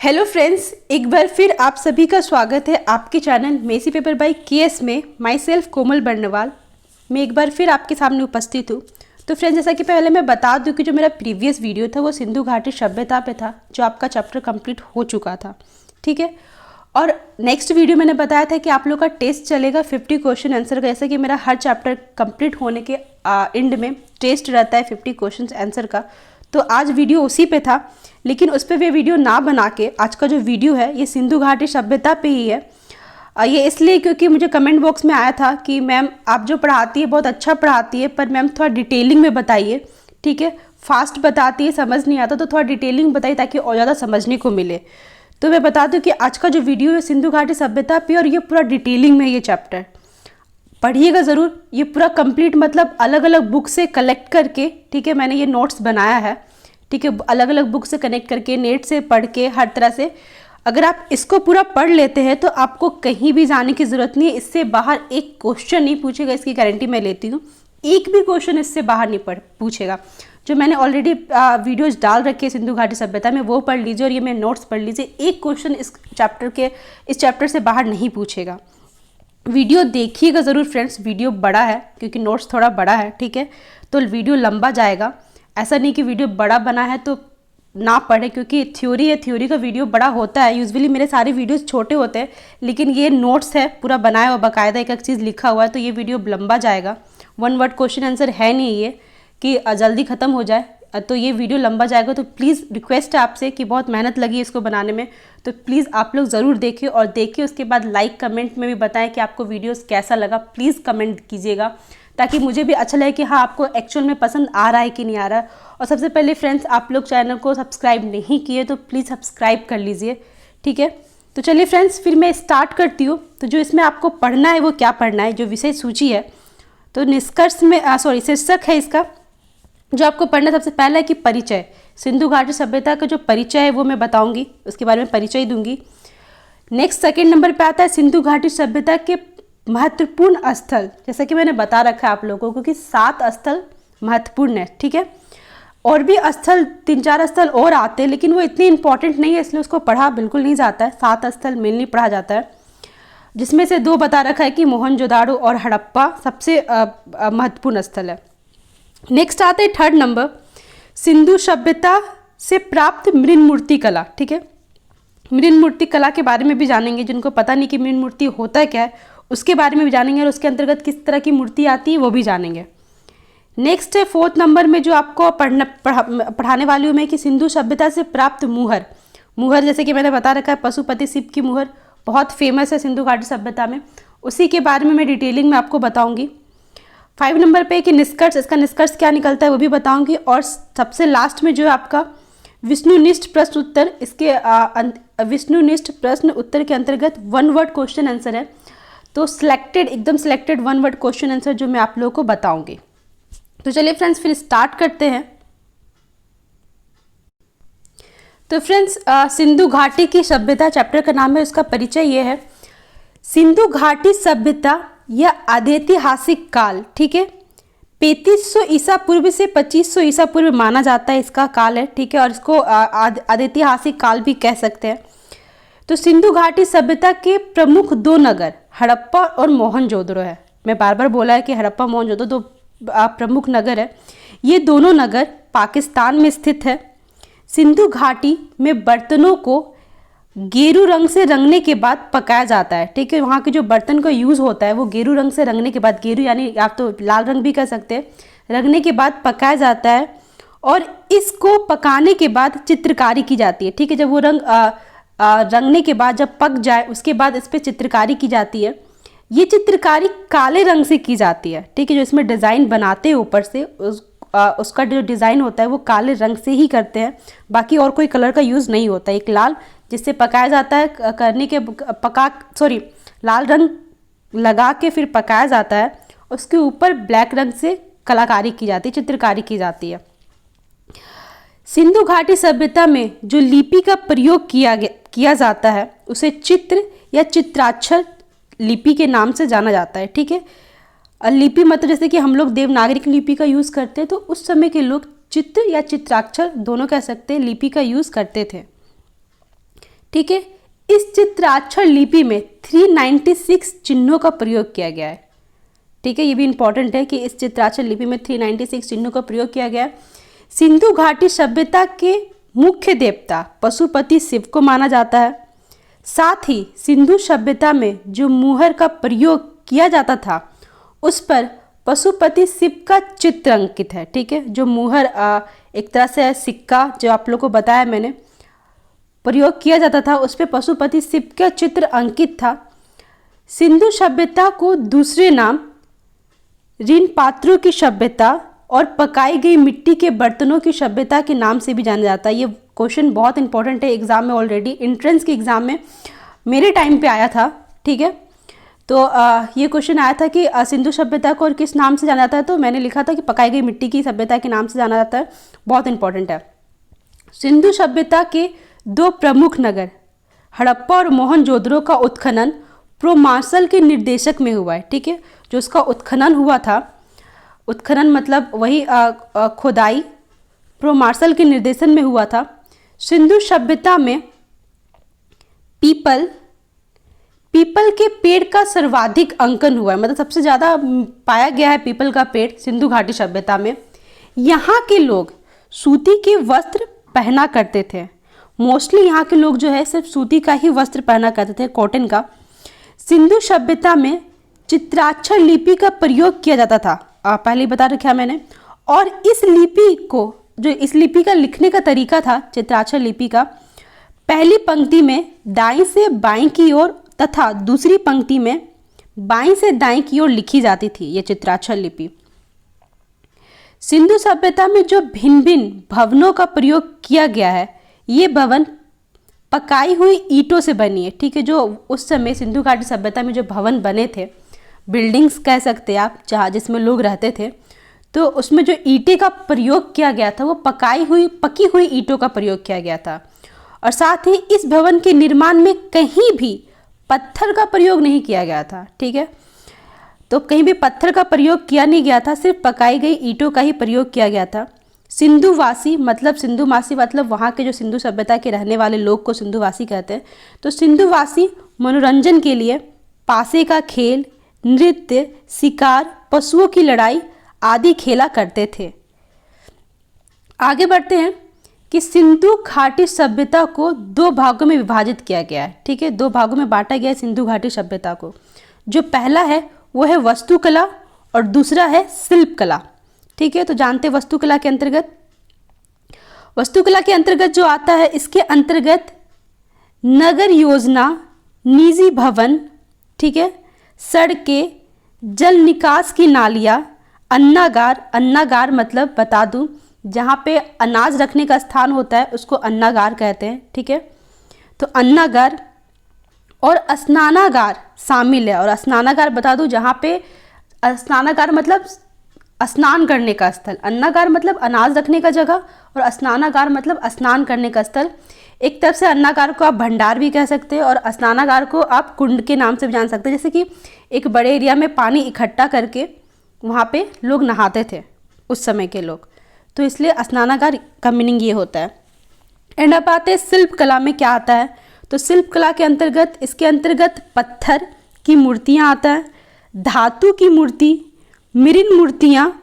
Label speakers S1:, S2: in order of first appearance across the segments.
S1: Hello friends, एक बार फिर आप सभी का स्वागत है आपके channel messy paper by K S में। माई सेल्फ कोमल बर्नवाल मैं एक बार फिर आपके सामने उपस्थित हूँ। तो फ्रेंड्स, जैसा कि पहले मैं बता दूं कि जो मेरा प्रीवियस वीडियो था वो सिंधु घाटी सभ्यता पे था, जो आपका चैप्टर कंप्लीट हो चुका था। ठीक है। और नेक्स्ट वीडियो मैंने बताया था कि आप लोग का टेस्ट चलेगा 50 क्वेश्चन आंसर का। जैसे कि मेरा हर चैप्टर कंप्लीट होने के एंड में टेस्ट रहता है 50 क्वेश्चन आंसर का। तो आज वीडियो उसी पे था, लेकिन उस पर वे वीडियो ना बना के आज का जो वीडियो है ये सिंधु घाटी सभ्यता पे ही है। ये इसलिए क्योंकि मुझे कमेंट बॉक्स में आया था कि मैम आप जो पढ़ाती है बहुत अच्छा पढ़ाती है, पर मैम थोड़ा डिटेलिंग में बताइए। ठीक है, फास्ट बताती है, समझ नहीं आता, तो थोड़ा डिटेलिंग बताइए ताकि और ज़्यादा समझने को मिले। तो मैं बता दूं कि आज का जो वीडियो है सिंधु घाटी सभ्यता पे, और ये पूरा डिटेलिंग में ये चैप्टर पढ़िएगा ज़रूर। ये पूरा कंप्लीट मतलब अलग अलग बुक से कलेक्ट करके, ठीक है, मैंने ये नोट्स बनाया है। ठीक है, अलग अलग बुक से कनेक्ट करके, नेट से पढ़ के, हर तरह से अगर आप इसको पूरा पढ़ लेते हैं तो आपको कहीं भी जाने की ज़रूरत नहीं है। इससे बाहर एक क्वेश्चन नहीं पूछेगा, इसकी गारंटी मैं लेती हूँ। एक भी क्वेश्चन इससे बाहर नहीं पूछेगा। जो मैंने ऑलरेडी वीडियोज डाल रखे हैं सिंधु घाटी सभ्यता में, वो पढ़ लीजिए और ये मेरे नोट्स पढ़ लीजिए। एक क्वेश्चन इस चैप्टर से बाहर नहीं पूछेगा। वीडियो देखिएगा ज़रूर फ्रेंड्स, वीडियो बड़ा है क्योंकि नोट्स थोड़ा बड़ा है। ठीक है, तो वीडियो लंबा जाएगा। ऐसा नहीं कि वीडियो बड़ा बना है तो ना पढ़े, क्योंकि थ्योरी है, थ्योरी का वीडियो बड़ा होता है। यूजुअली मेरे सारे वीडियोस छोटे होते हैं, लेकिन ये नोट्स है पूरा बनाया हुआ, बाकायदा एक एक चीज़ लिखा हुआ है, तो ये वीडियो लंबा जाएगा। वन वर्ड क्वेश्चन आंसर है नहीं ये कि जल्दी ख़त्म हो जाए, तो ये वीडियो लंबा जाएगा। तो प्लीज़ रिक्वेस्ट है आपसे कि बहुत मेहनत लगी इसको बनाने में, तो प्लीज़ आप लोग ज़रूर देखिए, और देखिए उसके बाद लाइक कमेंट में भी बताएं कि आपको वीडियोस कैसा लगा। प्लीज़ कमेंट कीजिएगा ताकि मुझे भी अच्छा लगे कि हाँ आपको एक्चुअल में पसंद आ रहा है कि नहीं आ रहा है। और सबसे पहले फ्रेंड्स, आप लोग चैनल को सब्सक्राइब नहीं किए तो प्लीज़ सब्सक्राइब कर लीजिए। ठीक है, तो चलिए फ्रेंड्स, फिर मैं स्टार्ट करती हूँ। तो जो इसमें आपको पढ़ना है वो क्या पढ़ना है, जो विषय सूची है, तो निष्कर्ष में शीर्षक है इसका। जो आपको पढ़ना सबसे पहला है कि परिचय, सिंधु घाटी सभ्यता का जो परिचय है वो मैं बताऊंगी, उसके बारे में परिचय दूंगी। नेक्स्ट सेकंड नंबर पे आता है सिंधु घाटी सभ्यता के महत्वपूर्ण स्थल। जैसा कि मैंने बता रखा है आप लोगों को कि 7 स्थल महत्वपूर्ण है। ठीक है, और भी स्थल 3-4 स्थल और आते हैं, लेकिन वो इतने इंपॉर्टेंट नहीं है, इसलिए उसको पढ़ा बिल्कुल नहीं जाता है। 7 स्थल मेनली पढ़ा जाता है, जिसमें से 2 बता रखा है कि मोहनजोदाड़ो और हड़प्पा सबसे महत्वपूर्ण स्थल है। नेक्स्ट आता है थर्ड नंबर, सिंधु सभ्यता से प्राप्त मृण मूर्ति कला। ठीक है, मृण मूर्ति कला के बारे में भी जानेंगे। जिनको पता नहीं कि मृण मूर्ति होता क्या है उसके बारे में भी जानेंगे, और उसके अंतर्गत किस तरह की मूर्ति आती है वो भी जानेंगे। नेक्स्ट है 4th नंबर में जो आपको पढ़ाने वाली हूँ मैं कि सिंधु सभ्यता से प्राप्त मुहर। मुहर जैसे कि मैंने बता रखा है पशुपति शिव की मुहर बहुत फेमस है सिंधु घाटी सभ्यता में, उसी के बारे में मैं डिटेलिंग में आपको बताऊंगी। 5 नंबर पे कि निष्कर्ष, इसका निष्कर्ष क्या निकलता है वो भी बताऊंगी। और सबसे लास्ट में जो है आपका विष्णुनिष्ठ प्रश्न उत्तर, इसके विष्णुनिष्ठ प्रश्न उत्तर के अंतर्गत 1 वर्ड क्वेश्चन आंसर है। तो एकदम सिलेक्टेड 1 वर्ड क्वेश्चन आंसर जो मैं आप लोगों को बताऊंगी। तो चलिए फ्रेंड्स, फिर स्टार्ट करते हैं। तो फ्रेंड्स, सिंधु घाटी की सभ्यता चैप्टर का नाम है, उसका परिचय ये है। सिंधु घाटी सभ्यता यह आद्यैतिहासिक काल, ठीक है, 3500 ईसा पूर्व से 2500 ईसा पूर्व माना जाता है, इसका काल है। ठीक है, और इसको आद्यैतिहासिक काल भी कह सकते हैं। तो सिंधु घाटी सभ्यता के प्रमुख 2 नगर हड़प्पा और मोहनजोदड़ो है। मैं बार बार बोला है कि हड़प्पा मोहनजोदड़ो 2 प्रमुख नगर है। ये दोनों नगर पाकिस्तान में स्थित है। सिंधु घाटी में बर्तनों को गेरू रंग से रंगने के बाद पकाया जाता है। ठीक है, वहाँ के जो बर्तन का यूज़ होता है वो गेरू रंग से रंगने के बाद, गेरू यानी आप तो लाल रंग भी कह सकते हैं, रंगने के बाद पकाया जाता है। और इसको पकाने के बाद चित्रकारी की जाती है। ठीक है, जब वो रंगने के बाद जब पक जाए उसके बाद इस पर चित्रकारी की जाती है। ये चित्रकारी काले रंग से की जाती है। ठीक है, जो इसमें डिज़ाइन बनाते हैं ऊपर से उसका जो डिज़ाइन होता है वो काले रंग से ही करते हैं, बाकी और कोई कलर का यूज़ नहीं होता। एक लाल जिससे पकाया जाता है, लाल रंग लगा के फिर पकाया जाता है, उसके ऊपर ब्लैक रंग से कलाकारी की जाती है, चित्रकारी की जाती है। सिंधु घाटी सभ्यता में जो लिपि का प्रयोग किया जाता है उसे चित्र या चित्राक्षर लिपि के नाम से जाना जाता है। ठीक है, लिपि मतलब जैसे कि हम लोग देवनागरी लिपि का यूज़ करते हैं, तो उस समय के लोग चित्र या चित्राक्षर दोनों कह सकते हैं लिपि का यूज़ करते थे। ठीक है। इस चित्राक्षर लिपि में 396 चिन्हों का प्रयोग किया गया है। ठीक है, ये भी इंपॉर्टेंट है कि इस चित्राक्षर लिपि में 396 चिन्हों का प्रयोग किया गया है। सिंधु घाटी सभ्यता के मुख्य देवता पशुपति शिव को माना जाता है। साथ ही सिंधु सभ्यता में जो मुहर का प्रयोग किया जाता था उस पर पशुपति शिव का चित्र अंकित है। ठीक है, जो मुहर एक तरह से सिक्का जो आप लोग को बताया मैंने प्रयोग किया जाता था उस पर पशुपति शिव का चित्र अंकित था। सिंधु सभ्यता को दूसरे नाम ऋण पात्रों की सभ्यता और पकाई गई मिट्टी के बर्तनों की सभ्यता के नाम से भी जाना जाता है। ये क्वेश्चन बहुत इंपॉर्टेंट है एग्जाम में, ऑलरेडी एंट्रेंस के एग्जाम में मेरे टाइम पे आया था। ठीक है, तो ये क्वेश्चन आया था कि सिंधु सभ्यता को और किस नाम से जाना जाता है, तो मैंने लिखा था कि पकाई गई मिट्टी की सभ्यता के नाम से जाना जाता है। बहुत इंपॉर्टेंट है। सिंधु सभ्यता के दो प्रमुख नगर हड़प्पा और मोहनजोदड़ो का उत्खनन प्रो मार्शल के निर्देशक में हुआ है। ठीक है, जो उसका उत्खनन हुआ था, उत्खनन मतलब वही खुदाई प्रो मार्शल के निर्देशन में हुआ था। सिंधु सभ्यता में पीपल के पेड़ का सर्वाधिक अंकन हुआ है, मतलब सबसे ज़्यादा पाया गया है पीपल का पेड़ सिंधु घाटी सभ्यता में। यहाँ के लोग सूती के वस्त्र पहना करते थे। मोस्टली यहाँ के लोग जो है सिर्फ सूती का ही वस्त्र पहना करते थे, कॉटन का। सिंधु सभ्यता में चित्राक्षर लिपि का प्रयोग किया जाता था, पहले बता रखा मैंने। और इस लिपि का लिखने का तरीका था चित्राक्षर लिपि का, पहली पंक्ति में दाईं से बाईं की ओर तथा दूसरी पंक्ति में बाईं से दाईं की ओर लिखी जाती थी ये चित्राक्षर लिपि। सिंधु सभ्यता में जो भिन्न भिन्न भवनों का प्रयोग किया गया है, ये भवन पकाई हुई ईंटों से बनी है। ठीक है, जो उस समय सिंधु घाटी सभ्यता में जो भवन बने थे, बिल्डिंग्स कह सकते हैं आप, जहाँ जिसमें लोग रहते थे, तो उसमें जो ईंटें का प्रयोग किया गया था वो पकी हुई ईंटों का प्रयोग किया गया था। और साथ ही इस भवन के निर्माण में कहीं भी पत्थर का प्रयोग नहीं किया गया था। ठीक है, तो कहीं भी पत्थर का प्रयोग किया नहीं गया था, सिर्फ पकाई गई ईंटों का ही प्रयोग किया गया था। सिंधुवासी मतलब वहाँ के जो सिंधु सभ्यता के रहने वाले लोग को सिंधुवासी कहते हैं। तो सिंधुवासी मनोरंजन के लिए पासे का खेल, नृत्य, शिकार, पशुओं की लड़ाई आदि खेला करते थे। आगे बढ़ते हैं कि सिंधु घाटी सभ्यता को दो भागों में विभाजित किया गया है। ठीक है, दो भागों में बांटा गया है सिंधु घाटी सभ्यता को। जो पहला है वो है वास्तुकला और दूसरा है शिल्प कला। ठीक है, तो जानते हैं वास्तुकला के अंतर्गत जो आता है, इसके अंतर्गत नगर योजना, निजी भवन, ठीक है, सड़कें, जल निकास की नालियाँ, अन्नागार मतलब बता दूं, जहाँ पे अनाज रखने का स्थान होता है उसको अन्नागार कहते हैं। ठीक है, तो अन्नागार और स्नानागार शामिल है। और स्नानागार बता दूं, जहाँ पे स्नानागार मतलब स्नान करने का स्थल, अन्नागार मतलब अनाज रखने का जगह और स्नानागार मतलब स्नान करने का स्थल। एक तरफ से अन्नागार को आप भंडार भी कह सकते हैं और स्नानागार को आप कुंड के नाम से भी जान सकते हैं। जैसे कि एक बड़े एरिया में पानी इकट्ठा करके वहाँ पे लोग नहाते थे उस समय के लोग, तो इसलिए स्नानागार का मीनिंग ये होता है। एंड अब आते हैं शिल्प कला में क्या आता है। तो शिल्प कला के अंतर्गत इसके अंतर्गत पत्थर की मूर्तियाँ आता है, धातु की मूर्ति, मृण मूर्तियाँ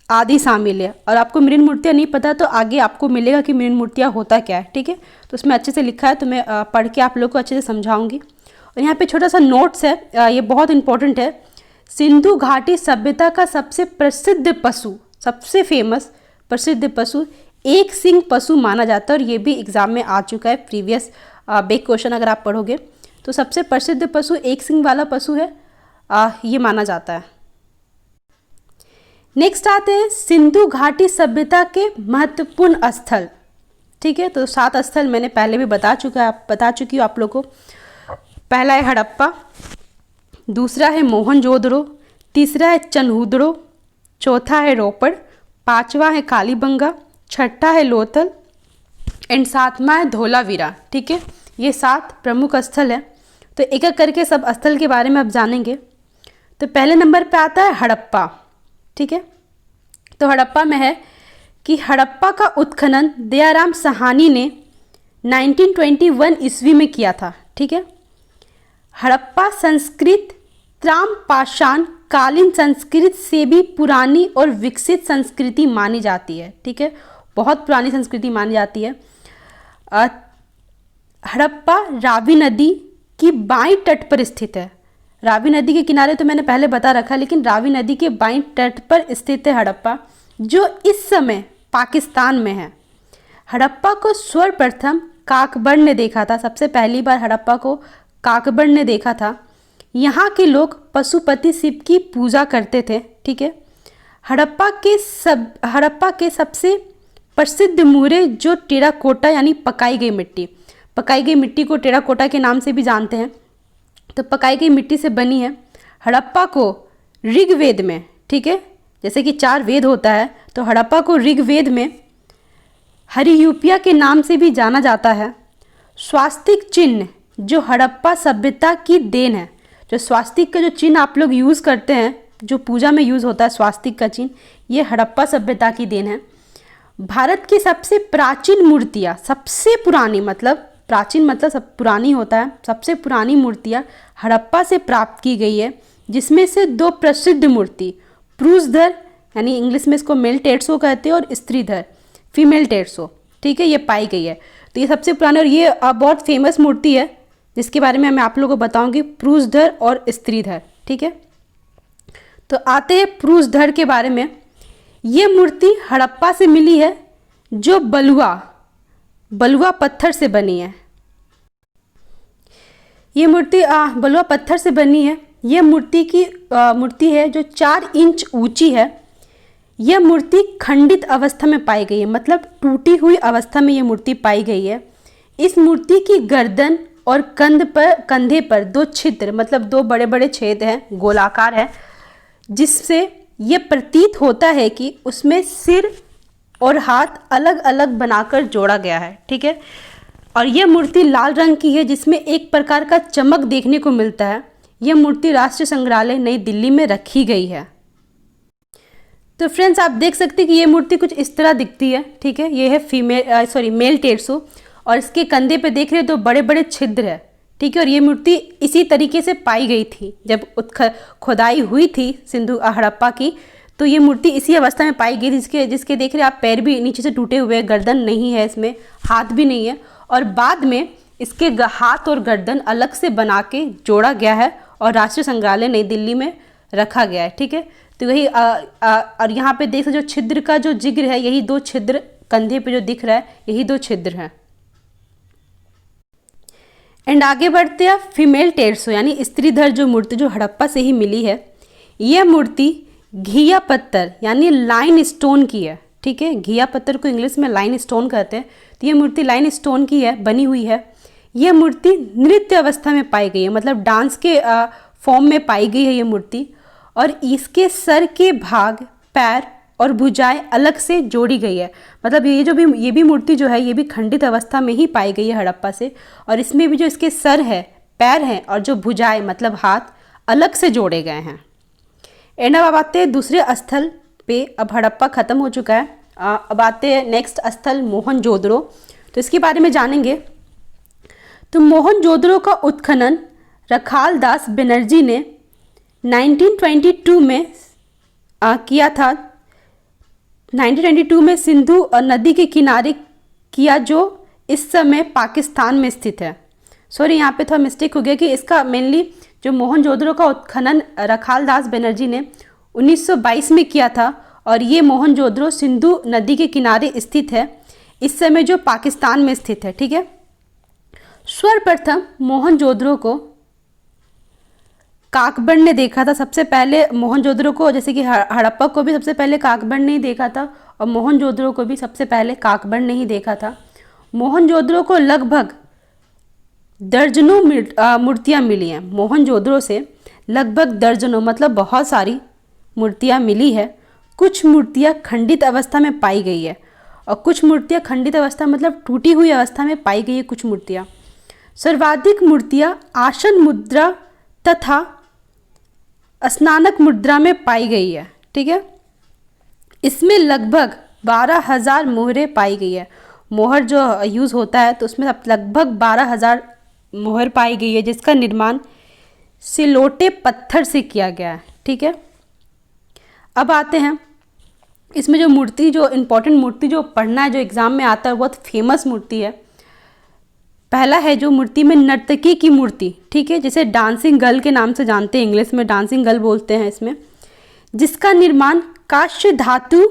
S1: आदि शामिल है। और आपको मृण मूर्तियाँ नहीं पता तो आगे आपको मिलेगा कि मृण मूर्तियाँ होता क्या है। ठीक है, तो उसमें अच्छे से लिखा है, तो मैं पढ़ के आप लोग को अच्छे से समझाऊंगी। और यहाँ पे छोटा सा नोट्स है, ये बहुत इंपॉर्टेंट है। सिंधु घाटी सभ्यता का सबसे प्रसिद्ध पशु, सबसे फेमस प्रसिद्ध पशु एक सिंह पशु माना जाता है। और ये भी एग्जाम में आ चुका है, प्रीवियस बेक क्वेश्चन अगर आप पढ़ोगे तो सबसे प्रसिद्ध पशु एक सिंह वाला पशु है, ये माना जाता है। नेक्स्ट आते हैं सिंधु घाटी सभ्यता के महत्वपूर्ण स्थल। ठीक है, तो 7 स्थल मैंने पहले भी बता चुकी हूँ आप लोगों को। पहला है हड़प्पा, दूसरा है मोहनजोदड़ो, तीसरा है चनहुदड़ो, चौथा है रोपड़, पांचवा है कालीबंगा, छठा है लोथल एंड 7वां है धोलावीरा। ठीक है, ये 7 प्रमुख स्थल है। तो एक एक करके सब स्थल के बारे में अब जानेंगे। तो पहले नंबर पे आता है हड़प्पा। ठीक है, तो हड़प्पा में है कि हड़प्पा का उत्खनन दयाराम साहनी ने 1921 ईस्वी में किया था। ठीक है। हड़प्पा संस्कृत त्रामपाषाण कालीन संस्कृत से भी पुरानी और विकसित संस्कृति मानी जाती है। ठीक है, बहुत पुरानी संस्कृति मानी जाती है। हड़प्पा रावी नदी की बाईं तट पर स्थित है। रावी नदी के किनारे तो मैंने पहले बता रखा, लेकिन रावी नदी के बाईं तट पर स्थित है हड़प्पा, जो इस समय पाकिस्तान में है। हड़प्पा को सर्वप्रथम काकबड़ ने देखा था। सबसे पहली बार हड़प्पा को काकबड़ ने देखा था। यहाँ के लोग पशुपति शिव की पूजा करते थे। ठीक है। हड़प्पा के सबसे प्रसिद्ध मूर्ति जो टेराकोटा यानी पकाई गई मिट्टी को टेराकोटा के नाम से भी जानते हैं, तो पकाई गई मिट्टी से बनी है। हड़प्पा को ऋग्वेद में, ठीक है, जैसे कि 4 वेद होता है, तो हड़प्पा को ऋग्वेद में हरियूपिया के नाम से भी जाना जाता है। स्वास्तिक चिन्ह जो हड़प्पा सभ्यता की देन है। जो स्वास्तिक का जो चिन्ह आप लोग यूज़ करते हैं, जो पूजा में यूज़ होता है स्वास्तिक का चिन्ह, ये हड़प्पा सभ्यता की देन है। भारत की सबसे प्राचीन मूर्तियाँ, सबसे पुरानी मतलब प्राचीन मतलब सब पुरानी होता है, सबसे पुरानी मूर्तियाँ हड़प्पा से प्राप्त की गई है, जिसमें से 2 प्रसिद्ध मूर्ति पुरुषधर यानी इंग्लिश में इसको मेल टेट्सो कहते हैं और स्त्रीधर फीमेल टेट्सो, ठीक है, ये पाई गई है। तो ये सबसे पुरानी और ये बहुत फेमस मूर्ति है, जिसके बारे में मैं आप लोगों को बताऊंगी, पुरुषधर और स्त्रीधर। ठीक है, तो आते हैं पुरुषधर के बारे में। ये मूर्ति हड़प्पा से मिली है, जो बलुआ पत्थर से बनी है। ये मूर्ति बलुआ पत्थर से बनी है। यह मूर्ति है जो 4 इंच ऊंची है। यह मूर्ति खंडित अवस्था में पाई गई है, मतलब टूटी हुई अवस्था में यह मूर्ति पाई गई है। इस मूर्ति की गर्दन और कंधे पर 2 छिद्र मतलब 2 बड़े बड़े छेद हैं, गोलाकार है, जिससे ये प्रतीत होता है कि उसमें सिर और हाथ अलग अलग बनाकर जोड़ा गया है। ठीक है, और यह मूर्ति लाल रंग की है, जिसमें एक प्रकार का चमक देखने को मिलता है। यह मूर्ति राष्ट्रीय संग्रहालय नई दिल्ली में रखी गई है। तो फ्रेंड्स, आप देख सकते हैं कि ये मूर्ति कुछ इस तरह दिखती है। ठीक है, ये है मेल टेट्सो, और इसके कंधे पे देख रहे हो तो बड़े बड़े छिद्र है। ठीक है, और ये मूर्ति इसी तरीके से पाई गई थी जब खुदाई हुई थी सिंधु हड़प्पा की, तो ये मूर्ति इसी अवस्था में पाई गई थी, जिसके देख रहे आप पैर भी नीचे से टूटे हुए, गर्दन नहीं है इसमें, हाथ भी नहीं है, और बाद में इसके हाथ और गर्दन अलग से बना के जोड़ा गया है और राष्ट्रीय संग्रहालय नई दिल्ली में रखा गया है। ठीक है, तो यही और यहाँ पे देख जो छिद्र का जो जिग्र है, यही 2 छिद्र कंधे पे जो दिख रहा है, यही 2 छिद्र हैं। एंड आगे बढ़ते हैं फीमेल टेट्सो यानी स्त्रीधर जो मूर्ति जो हड़प्पा से ही मिली है। यह मूर्ति घिया पत्थर यानी लाइन स्टोन की है। ठीक है, घिया पत्थर को इंग्लिश में लाइन स्टोन कहते हैं, तो यह मूर्ति लाइन स्टोन की है, बनी हुई है। यह मूर्ति नृत्य अवस्था में पाई गई है, मतलब डांस के फॉर्म में पाई गई है ये मूर्ति, और इसके सर के भाग, पैर और भुजाएं अलग से जोड़ी गई है। मतलब ये भी मूर्ति जो है, ये भी खंडित अवस्था में ही पाई गई है हड़प्पा से, और इसमें भी जो इसके सर है, पैर हैं और जो भुजाएं मतलब हाथ अलग से जोड़े गए हैं। एंड अब आते हैं दूसरे स्थल पे। अब हड़प्पा खत्म हो चुका है, अब आते हैं नेक्स्ट स्थल मोहनजोदड़ो। तो इसके बारे में जानेंगे। तो मोहनजोदड़ो का उत्खनन रखाल दास बनर्जी ने 1922 में किया था। 1922 में सिंधु नदी के किनारे किया, जो इस समय पाकिस्तान में स्थित है। सॉरी, यहाँ पे थोड़ा मिस्टेक हो गया कि इसका मेनली जो मोहनजोदड़ो का उत्खनन रखाल दास बनर्जी ने 1922 में किया था, और ये मोहनजोदड़ो सिंधु नदी के किनारे स्थित है, इस समय जो पाकिस्तान में स्थित है। ठीक है, सर्वप्रथम मोहनजोदड़ो को काकबड़ ने देखा था। सबसे पहले मोहनजोदड़ो को, जैसे कि हड़प्पा को भी सबसे पहले काकबड़ ने ही देखा था, और मोहनजोदड़ो को भी सबसे पहले काकबड़ ने ही देखा था। मोहनजोदड़ो को लगभग दर्जनों मूर्तियाँ मिली हैं। मोहनजोदड़ो से लगभग दर्जनों मतलब बहुत सारी मूर्तियाँ मिली है। कुछ मूर्तियाँ खंडित अवस्था में पाई गई है, और कुछ मूर्तियाँ खंडित अवस्था मतलब टूटी हुई अवस्था में पाई गई है कुछ मूर्तियाँ। सर्वाधिक मूर्तियाँ आसन मुद्रा तथा स्नानक मुद्रा में पाई गई है। ठीक है, इसमें लगभग 12,000 मोहरें पाई गई है। मोहर जो यूज़ होता है, तो उसमें अब लगभग 12,000 मोहर पाई गई है, जिसका निर्माण सिलोटे पत्थर से किया गया है। ठीक है, अब आते हैं इसमें जो मूर्ति, जो इम्पोर्टेंट मूर्ति जो पढ़ना है, जो एग्ज़ाम में आता है, बहुत फेमस मूर्ति है। पहला है जो मूर्ति में नर्तकी की मूर्ति, ठीक है, जिसे डांसिंग गर्ल के नाम से जानते हैं, इंग्लिश में डांसिंग गर्ल बोलते हैं इसमें, जिसका निर्माण काष्य धातु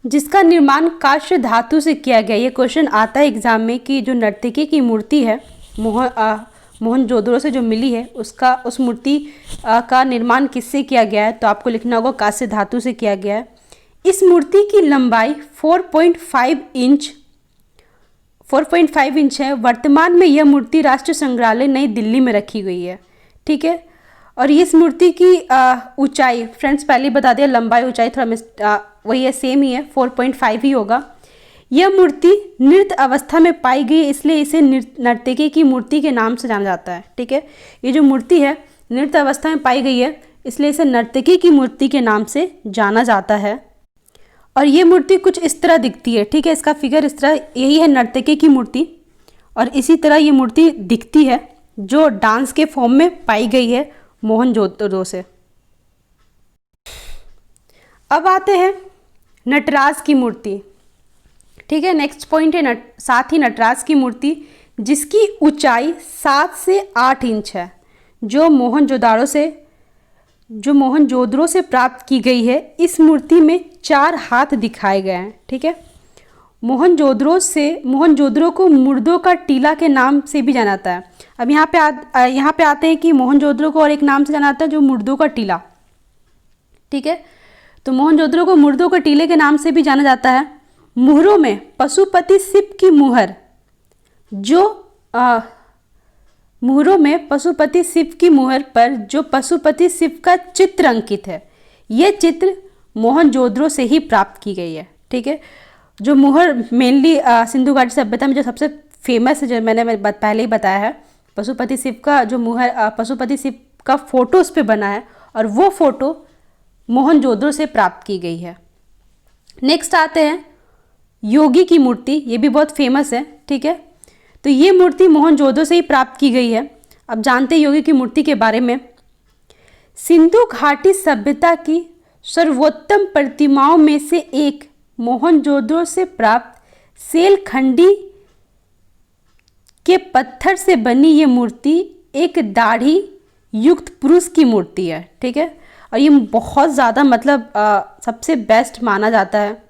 S1: जिसका निर्माण काष्य धातु से किया गया। ये क्वेश्चन आता है एग्जाम में कि जो नर्तकी की मूर्ति है मोहनजोदड़ो से जो मिली है, उस मूर्ति का निर्माण किससे किया गया है, तो आपको लिखना होगा कांस्य धातु से किया गया है। इस मूर्ति की लंबाई 4.5 इंच है। वर्तमान में यह मूर्ति राष्ट्रीय संग्रहालय नई दिल्ली में रखी गई है। ठीक है, और इस मूर्ति की ऊंचाई, फ्रेंड्स पहले ही बता दिया, लंबाई ऊंचाई थोड़ा वही है, सेम ही है, 4.5 ही होगा। यह मूर्ति नृत्य अवस्था में पाई गई, इसलिए इसे नर्तकी की मूर्ति के नाम से जाना जाता है। ठीक है, ये जो मूर्ति है नृत्य अवस्था में पाई गई है, इसलिए इसे नर्तकी की मूर्ति के नाम से जाना जाता है। और ये मूर्ति कुछ इस तरह दिखती है। ठीक है, इसका फिगर इस तरह, यही है नर्तकी की मूर्ति, और इसी तरह ये मूर्ति दिखती है, जो डांस के फॉर्म में पाई गई है मोहनजोदड़ो से। अब आते हैं नटराज की मूर्ति। ठीक है, नेक्स्ट पॉइंट है साथ ही नटराज की मूर्ति, जिसकी ऊंचाई 7 से 8 इंच है, जो मोहनजोदड़ो से प्राप्त की गई है। इस मूर्ति में 4 हाथ दिखाए गए हैं। ठीक है, मोहनजोदड़ो को मुर्दों का टीला के नाम से भी जाना जाता है। अब यहाँ पे आते हैं कि मोहनजोदड़ो को और एक नाम से जाना जाता है, जो मुर्दों का टीला। ठीक है, तो मोहनजोदड़ो को मुर्दों के टीले के नाम से भी जाना जाता है। मुहरों में पशुपति शिव की मुहर, मुहरों में पशुपति शिव की मुहर पर जो पशुपति शिव का चित्र अंकित है, यह चित्र मोहनजोदड़ो से ही प्राप्त की गई है। ठीक है, जो मुहर मेनली सिंधु घाटी सभ्यता में जो सबसे फेमस है, जो मैंने पहले ही बताया है, पशुपति शिव का जो मुहर, पशुपति शिव का फोटो उस पर बना है, और वो फोटो मोहनजोदड़ो से प्राप्त की गई है। नेक्स्ट आते हैं योगी की मूर्ति, ये भी बहुत फेमस है। ठीक है, तो ये मूर्ति मोहनजोदड़ो से ही प्राप्त की गई है। अब जानते हैं योगी की मूर्ति के बारे में। सिंधु घाटी सभ्यता की सर्वोत्तम प्रतिमाओं में से एक मोहनजोदड़ो से प्राप्त सेलखंडी के पत्थर से बनी ये मूर्ति एक दाढ़ी युक्त पुरुष की मूर्ति है। ठीक है, और ये बहुत ज़्यादा मतलब सबसे बेस्ट माना जाता है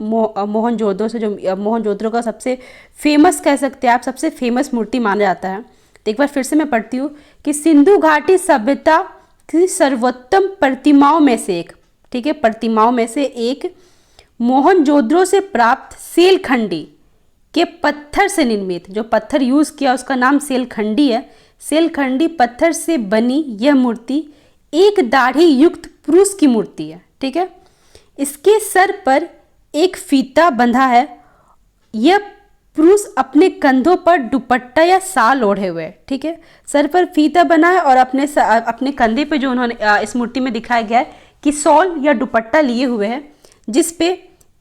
S1: मोहनजोदड़ो से, जो मोहनजोदड़ो का सबसे फेमस कह सकते हैं आप, सबसे फेमस मूर्ति माना जाता है। तो एक बार फिर से मैं पढ़ती हूँ कि सिंधु घाटी सभ्यता की सर्वोत्तम प्रतिमाओं में से एक, ठीक है, प्रतिमाओं में से एक मोहनजोदड़ो से प्राप्त सेलखंडी के पत्थर से निर्मित, जो पत्थर यूज़ किया उसका नाम सेलखंडी है, सेलखंडी पत्थर से बनी यह मूर्ति एक दाढ़ी युक्त पुरुष की मूर्ति है। ठीक है, इसके सर पर एक फीता बंधा है। यह पुरुष अपने कंधों पर दुपट्टा या साल ओढ़े हुए। ठीक है, सर पर फीता बना है और अपने कंधे पे जो उन्होंने इस मूर्ति में दिखाया गया है कि शॉल या दुपट्टा लिए हुए है, जिस पे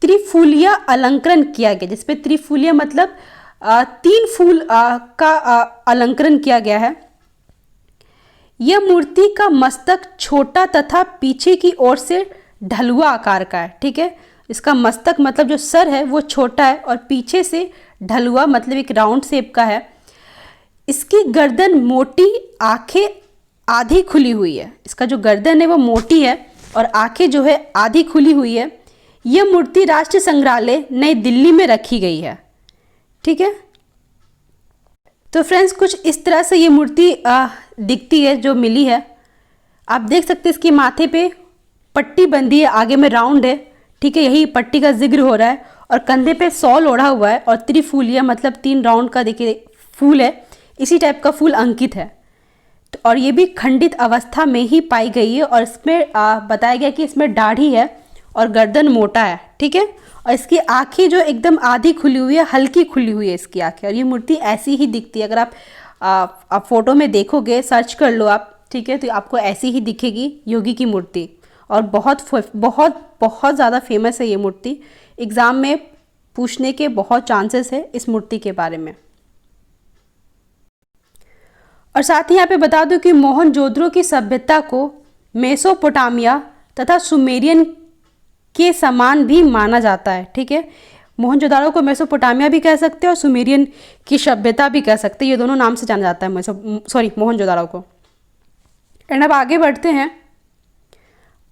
S1: त्रिफूलिया अलंकरण किया गया, जिस पे त्रिफूलिया मतलब 3 फूल का अलंकरण किया गया है। यह मूर्ति का मस्तक छोटा तथा पीछे की ओर से ढलुआ आकार का है। ठीक है, इसका मस्तक मतलब जो सर है वो छोटा है और पीछे से ढलुआ मतलब एक राउंड शेप का है। इसकी गर्दन मोटी, आंखें आधी खुली हुई है। इसका जो गर्दन है वो मोटी है और आंखें जो है आधी खुली हुई है। यह मूर्ति राष्ट्रीय संग्रहालय नई दिल्ली में रखी गई है। ठीक है, तो फ्रेंड्स कुछ इस तरह से ये मूर्ति दिखती है जो मिली है। आप देख सकते हैं इसके माथे पे पट्टी बंधी है, आगे में राउंड है। ठीक है, यही पट्टी का जिक्र हो रहा है और कंधे पे शॉल ओढ़ा हुआ है और त्रिफूलिया मतलब 3 राउंड का देखिए फूल है, इसी टाइप का फूल अंकित है। तो और ये भी खंडित अवस्था में ही पाई गई है और इसमें बताया गया कि इसमें दाढ़ी है और गर्दन मोटा है। ठीक है, और इसकी आंखें जो एकदम आधी खुली हुई है, हल्की खुली हुई है इसकी आंखें, और ये मूर्ति ऐसी ही दिखती है। अगर आप फोटो में देखोगे, सर्च कर लो आप, ठीक है, तो आपको ऐसी ही दिखेगी योगी की मूर्ति, और बहुत बहुत बहुत ज़्यादा फेमस है ये मूर्ति। एग्ज़ाम में पूछने के बहुत चांसेस है इस मूर्ति के बारे में। और साथ ही यहाँ पे बता दूं कि मोहनजोदड़ो की सभ्यता को मेसोपोटामिया तथा सुमेरियन के समान भी माना जाता है। ठीक है, मोहनजोदड़ो को मेसोपोटामिया भी कह सकते हैं और सुमेरियन की सभ्यता भी कह सकते हैं, ये दोनों नाम से जाना जाता है मोहनजोदड़ो को। एंड अब आगे बढ़ते हैं।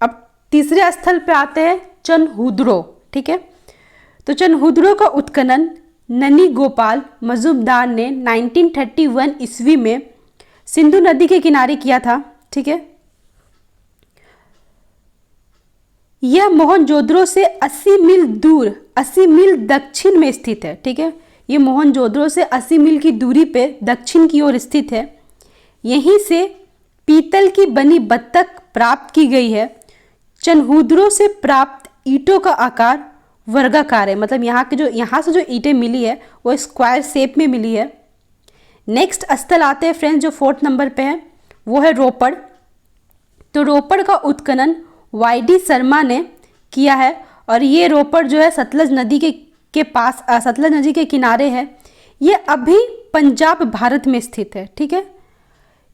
S1: अब तीसरे स्थल पे आते हैं चनहुद्रो। ठीक है, तो चनहुद्रो का उत्खनन ननी गोपाल मजुमदार ने 1931 ईस्वी में सिंधु नदी के किनारे किया था। ठीक है, यह मोहनजोदड़ो से 80 मील दूर 80 मील दक्षिण में स्थित है। ठीक है, ये मोहनजोदड़ो से 80 मील की दूरी पे दक्षिण की ओर स्थित है। यहीं से पीतल की बनी बत्तख प्राप्त की गई है। चनहुद्रो से प्राप्त ईंटों का आकार वर्गाकार है, मतलब यहाँ से जो ईंटें मिली है वो स्क्वायर शेप में मिली है। नेक्स्ट स्थल आते हैं फ्रेंड्स, जो 4th नंबर पे है वो है रोपड़। तो रोपड़ का उत्खनन YD शर्मा ने किया है और ये रोपड़ जो है सतलज नदी के पास सतलज नदी के किनारे है। ये अभी पंजाब भारत में स्थित है। ठीक है,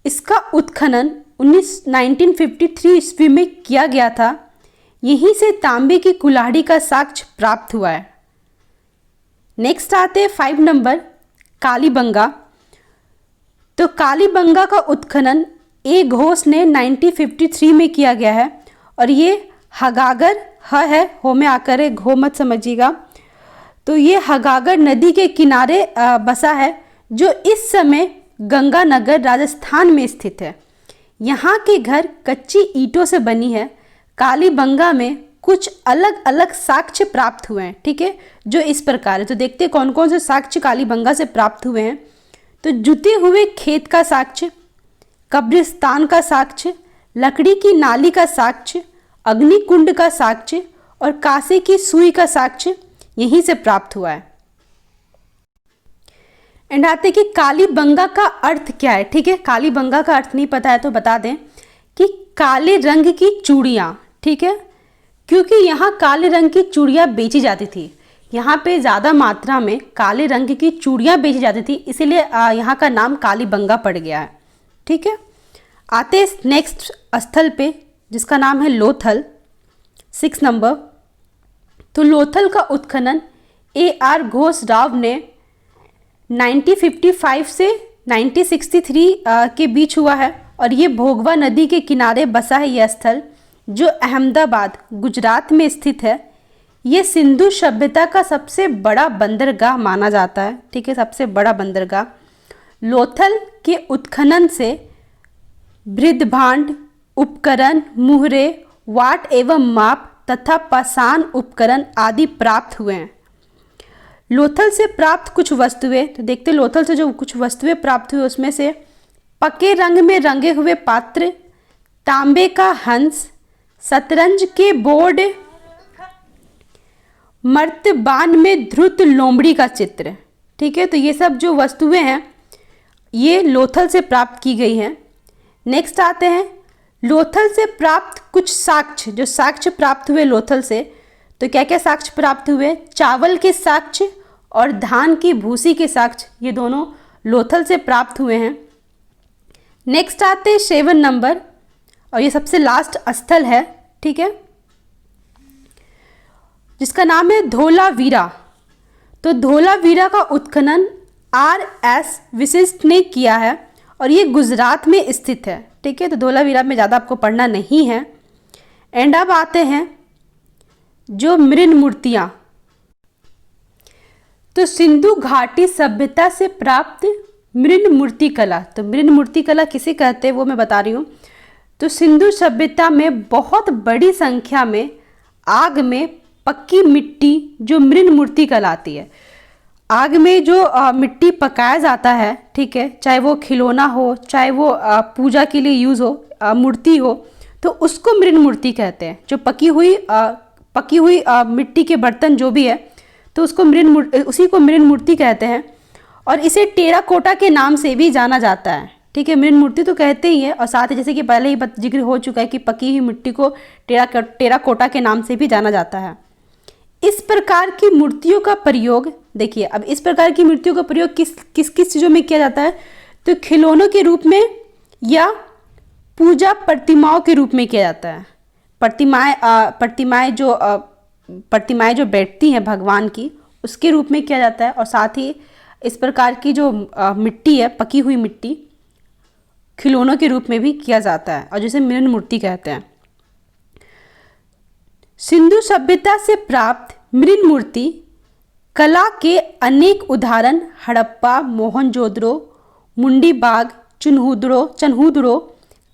S1: इसका उत्खनन 1953 ईस्वी में किया गया था। यहीं से तांबे की कुल्हाड़ी का साक्ष्य प्राप्त हुआ है। नेक्स्ट आते हैं 5 नंबर कालीबंगा। तो कालीबंगा का उत्खनन ए घोष ने 1953 में किया गया है और ये हगागर है हो में आकर है, घो मत समझिएगा। तो ये हगागर नदी के किनारे बसा है, जो इस समय गंगानगर राजस्थान में स्थित है। यहाँ के घर कच्ची ईंटों से बनी है। कालीबंगा में कुछ अलग अलग साक्ष्य प्राप्त हुए हैं। ठीक है, जो इस प्रकार है। तो देखते हैं कौन कौन से साक्ष्य कालीबंगा से प्राप्त हुए हैं। तो जुते हुए खेत का साक्ष्य, कब्रिस्तान का साक्ष्य, लकड़ी की नाली का साक्ष्य, अग्निकुंड का साक्ष्य और कांसे की सुई का साक्ष्य यहीं से प्राप्त हुआ है। एंड आते कि कालीबंगा का अर्थ क्या है। ठीक है, कालीबंगा का अर्थ नहीं पता है तो बता दें कि काले रंग की चूड़ियाँ। ठीक है, क्योंकि यहाँ काले रंग की चूड़ियाँ बेची जाती थी, यहाँ पे ज़्यादा मात्रा में काले रंग की चूड़ियाँ बेची जाती थी, इसीलिए यहाँ का नाम कालीबंगा पड़ गया है। ठीक है, आते नेक्स्ट स्थल पे जिसका नाम है लोथल, 6 नंबर। तो लोथल का उत्खनन AR घोष राव ने 1955 से 1963 के बीच हुआ है और ये भोगवा नदी के किनारे बसा है। यह स्थल जो अहमदाबाद गुजरात में स्थित है। ये सिंधु सभ्यता का सबसे बड़ा बंदरगाह माना जाता है। ठीक है, सबसे बड़ा बंदरगाह। लोथल के उत्खनन से बृहद्भांड उपकरण, मुहरे, वाट एवं माप तथा पाषाण उपकरण आदि प्राप्त हुए हैं। लोथल से प्राप्त कुछ वस्तुएं, तो देखते लोथल से जो कुछ वस्तुएं प्राप्त हुई उसमें से पके रंग में रंगे हुए पात्र, तांबे का हंस, शतरंज के बोर्ड, मर्तबान में धृत लोमड़ी का चित्र। ठीक है, तो ये सब जो वस्तुएं हैं ये लोथल से प्राप्त की गई हैं। नेक्स्ट आते हैं लोथल से प्राप्त कुछ साक्ष्य, जो साक्ष्य प्राप्त हुए लोथल से। तो क्या क्या साक्ष्य प्राप्त हुए? चावल के साक्ष्य और धान की भूसी के साक्ष्य, ये दोनों लोथल से प्राप्त हुए हैं। नेक्स्ट आते हैं 7 नंबर और ये सबसे लास्ट स्थल है। ठीक है, जिसका नाम है धोलावीरा। तो धोलावीरा का उत्खनन RS विशिष्ट ने किया है और ये गुजरात में स्थित है। ठीक है, तो धोलावीरा में ज़्यादा आपको पढ़ना नहीं है। एंड अब आते हैं जो मृण मूर्तियाँ। तो सिंधु घाटी सभ्यता से प्राप्त मृण मूर्ति कला। तो मृण मूर्ति कला किसे कहते हैं वो मैं बता रही हूँ। तो सिंधु सभ्यता में बहुत बड़ी संख्या में आग में पक्की मिट्टी जो मृण मूर्ति कहलाती है। आग में जो मिट्टी पकाया जाता है, ठीक है, चाहे वो खिलौना हो, चाहे वो पूजा के लिए यूज़ हो, मूर्ति हो, तो उसको मृण मूर्ति कहते हैं। जो पकी हुई मिट्टी के बर्तन जो भी है तो उसको उसी को मृण मूर्ति कहते हैं। और इसे टेराकोटा के नाम से भी जाना जाता है। ठीक है, मृण मूर्ति तो कहते ही है और साथ ही जैसे कि पहले ही जिक्र हो चुका है कि पकी हुई मिट्टी को टेराकोटा के नाम से भी जाना जाता है। इस प्रकार की मूर्तियों का प्रयोग, देखिए अब इस प्रकार की मूर्तियों का प्रयोग किस किस किस चीज़ों में किया जाता है, तो खिलौनों के रूप में या पूजा प्रतिमाओं के रूप में किया जाता है। प्रतिमाएं जो बैठती हैं भगवान की, उसके रूप में किया जाता है। और साथ ही इस प्रकार की जो मिट्टी है, पकी हुई मिट्टी, खिलौनों के रूप में भी किया जाता है और जिसे मृण मूर्ति कहते हैं। सिंधु सभ्यता से प्राप्त मृण मूर्ति कला के अनेक उदाहरण हड़प्पा, मोहनजोदड़ो, मुंडीबाग, चन्हुदड़ो,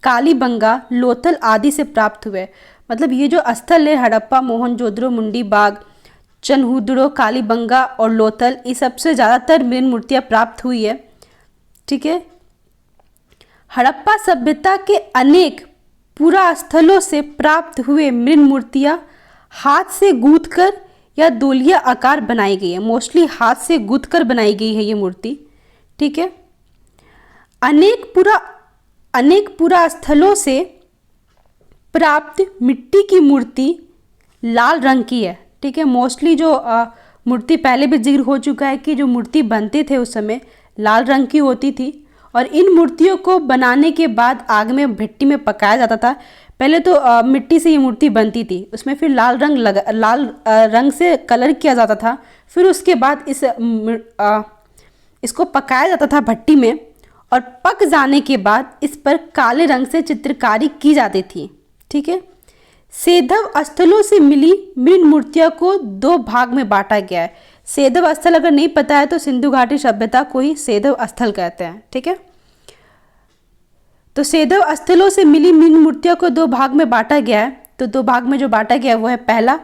S1: कालीबंगा, लोथल आदि से प्राप्त हुए। मतलब ये जो स्थल है हड़प्पा, मोहनजोदड़ो, मुंडीबाग, चन्हुदड़ो, कालीबंगा और लोथल, इस सबसे ज़्यादातर मृण मूर्तियाँ प्राप्त हुई है। ठीक है। हड़प्पा सभ्यता के अनेक पुरास्थलों से प्राप्त हुए मृण मूर्तियाँ हाथ से गूंथकर या दोलिया आकार बनाई गई है। मोस्टली हाथ से गूंथकर बनाई गई है ये मूर्ति। ठीक है। अनेक पुरास्थलों से प्राप्त मिट्टी की मूर्ति लाल रंग की है। ठीक है। मोस्टली जो मूर्ति, पहले भी जिक्र हो चुका है कि जो मूर्ति बनते थे उस समय लाल रंग की होती थी और इन मूर्तियों को बनाने के बाद आग में, भट्टी में पकाया जाता था। पहले तो मिट्टी से ये मूर्ति बनती थी, उसमें फिर लाल रंग से कलर किया जाता था। फिर उसके बाद इसको पकाया जाता था भट्टी में और पक जाने के बाद इस पर काले रंग से चित्रकारी की जाती थी। ठीक है। सेधव स्थलों से मिली मृण मूर्तियों को दो भाग में बांटा गया है। सेधव स्थल अगर नहीं पता है तो सिंधु घाटी सभ्यता को ही सेधव स्थल कहते हैं। ठीक है। तो सेधव स्थलों से मिली मृण मूर्तियों को दो भाग में बांटा गया है। तो दो भाग में जो बांटा गया है वो है, पहला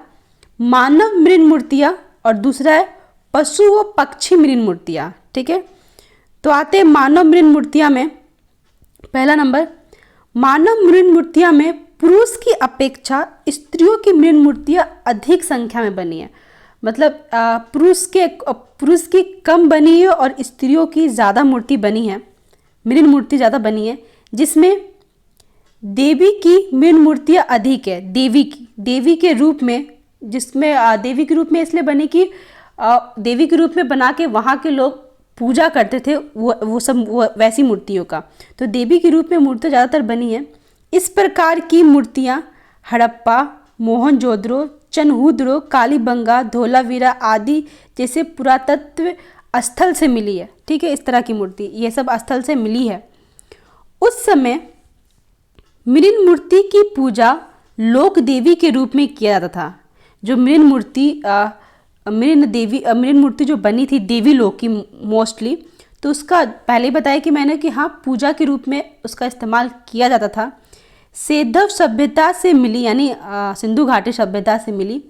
S1: मानव मृण मूर्तियाँ और दूसरा है पशु व पक्षी मृण मूर्तियाँ। ठीक है। तो आते हैं मानव मृण मूर्तियाँ में। पहला नंबर, मानव मृण मूर्तियाँ में पुरुष की अपेक्षा स्त्रियों की मृण मूर्तियाँ अधिक संख्या में बनी है। मतलब पुरुष की कम बनी है और स्त्रियों की ज़्यादा मूर्ति बनी है, मृण मूर्ति ज़्यादा बनी है, जिसमें देवी की मृण मूर्तियाँ अधिक है। देवी के रूप में, जिसमें देवी के रूप में इसलिए बनी कि देवी के रूप में बना के वहाँ के लोग पूजा करते थे वो वैसी मूर्तियों का। तो देवी के रूप में मूर्तियाँ ज़्यादातर बनी है। इस प्रकार की मूर्तियाँ हड़प्पा, मोहनजोदड़ो, चन्हुदड़ो, कालीबंगा, धोलावीरा आदि जैसे पुरातत्व स्थल से मिली है। ठीक है। इस तरह की मूर्ति ये सब स्थल से मिली है। उस समय मृण मूर्ति की पूजा लोक देवी के रूप में किया जाता था। जो मृण मूर्ति जो बनी थी देवी लोक की मोस्टली, तो उसका पहले बताया कि मैंने कि हाँ, पूजा के रूप में उसका इस्तेमाल किया जाता था। सेधव सभ्यता से मिली, यानी सिंधु घाटी सभ्यता से मिली